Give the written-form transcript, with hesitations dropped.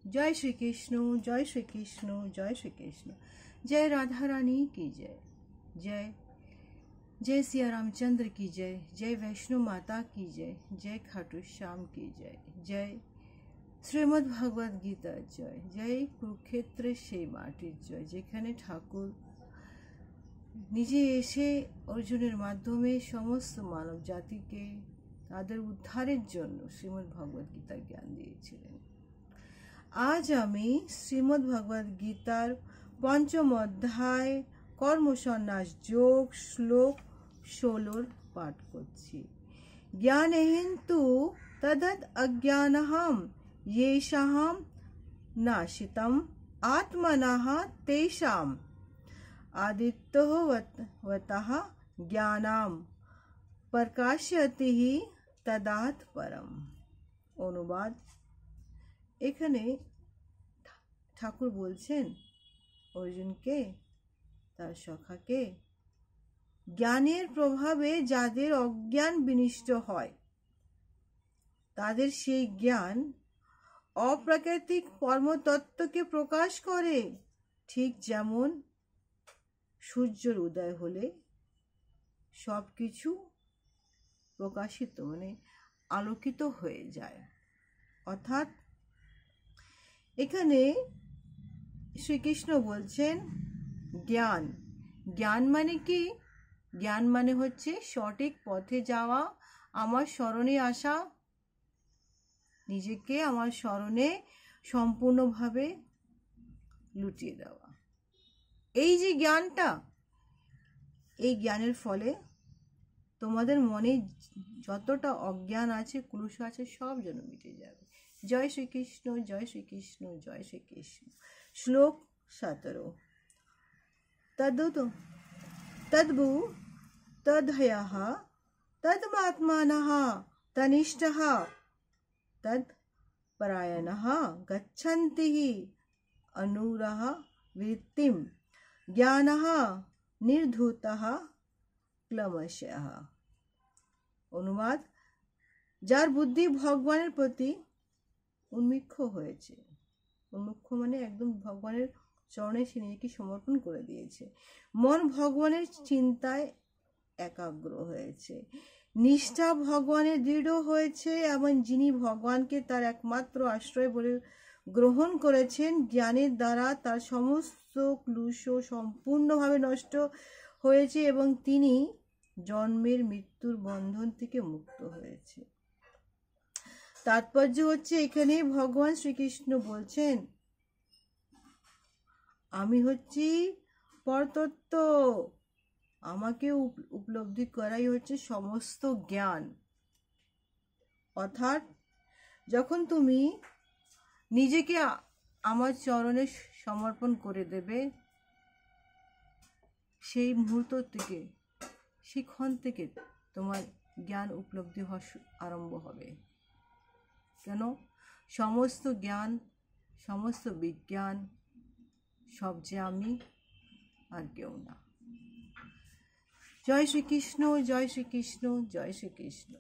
जय श्री कृष्ण, जय श्री कृष्ण, जय श्री कृष्ण। जय राधा रानी की जय। जय जय सिया रामचंद्र की जय। जय वैष्णो माता की जय। जय खाटू श्याम की जय। जय श्रीमद् भगवद गीता जय। जय कुरुक्षेत्र সেই মাটির জয়, যেখানে ঠাকুর নিজে এসে অর্জুনের মাধ্যমে সমস্ত মানব জাতিকে তাদের উদ্ধারের জন্য শ্রীমদ্ ভগবদ গীতার জ্ঞান দিয়েছিলেন। আজ আমি শ্রীমদ্ ভগবদ গীতার পঞ্চম অধ্যায় কর্মসন্ন্যাস যোগ শ্লোক 16 পাঠ করছি। জ্ঞানেহিন্তু তদদ অজ্ঞানহম येषां नाशितम् आत्मनः तेषाम् आदित्यवतः ज्ञानां प्रकाशयति तदात् परम। অনুবাদ। এখানে ঠাকুর বলছেন অর্জুনকে, তার সখাকে, জ্ঞানের প্রভাবে যাদের অজ্ঞান বিনষ্ট হয় তাদের সেই জ্ঞান অপ্রাকৃতিক পরমতত্ত্বকে প্রকাশ করে, ঠিক যেমন সূর্যের উদয় হলে সবকিছু প্রকাশিত মানে আলোকিত হয়ে যায়। অর্থাৎ এখানে শ্রীকৃষ্ণ বলছেন জ্ঞান। জ্ঞান মানে কি? জ্ঞান মানে হচ্ছে সঠিক পথে যাওয়া, আমার স্মরণে আসা, নিজেকে আমার স্মরণে সম্পূর্ণভাবে লুটিয়ে দেওয়া। এই যে জ্ঞানটা, এই জ্ঞানের ফলে তোমাদের মনে যতটা অজ্ঞান আছে, ক্লুশ আছে, সব যেন মিটে যাবে। জয় শ্রীকৃষ্ণ, জয় শ্রীকৃষ্ণ, জয় শ্রীকৃষ্ণ। শ্লোক 17। তদ্ভু তদহয়ঃ তদমাত্মানঃ তনিষ্ঠঃ तद परायणः गच्छन्ति अनुरः वृत्तिं ज्ञानः निर्धूतः क्लमशः। অনুবাদ। যার বুদ্ধি ভগবানের প্রতি উন্মুখ হয়েছে, উন্মুখ মানে একদম ভগবানের চরণে সে নিজেকে সমর্পণ করে দিয়েছে, মন ভগবানের চিন্তায় একাগ্র হয়েছে, নিষ্ঠা ভগবানের দৃঢ় হয়েছে এবং যিনি ভগবানকে তার একমাত্র আশ্রয় বলে গ্রহণ করেছেন, জ্ঞানের দ্বারা তার সমস্ত ক্লুশ সম্পূর্ণভাবে নষ্ট হয়েছে এবং তিনি জন্মের মৃত্যুর বন্ধন থেকে মুক্ত হয়েছে। তাৎপর্য হচ্ছে এখানে ভগবান শ্রীকৃষ্ণ বলছেন আমি হচ্ছি পরতত্ত্ব, আমাকে উপলব্ধি করাই হচ্ছে সমস্ত জ্ঞান। অর্থাৎ যখন তুমি নিজেকে আমার চরণে সমর্পণ করে দেবে, সেই মুহূর্ত থেকে, সেই ক্ষণ থেকে তোমার জ্ঞান উপলব্ধি হওয়া আরম্ভ হবে। কেন? সমস্ত জ্ঞান, সমস্ত বিজ্ঞান সব যে আমি, আর কেউ না। জয় শ্রীকৃষ্ণ, জয় শ্রীকৃষ্ণ, জয় শ্রীকৃষ্ণ।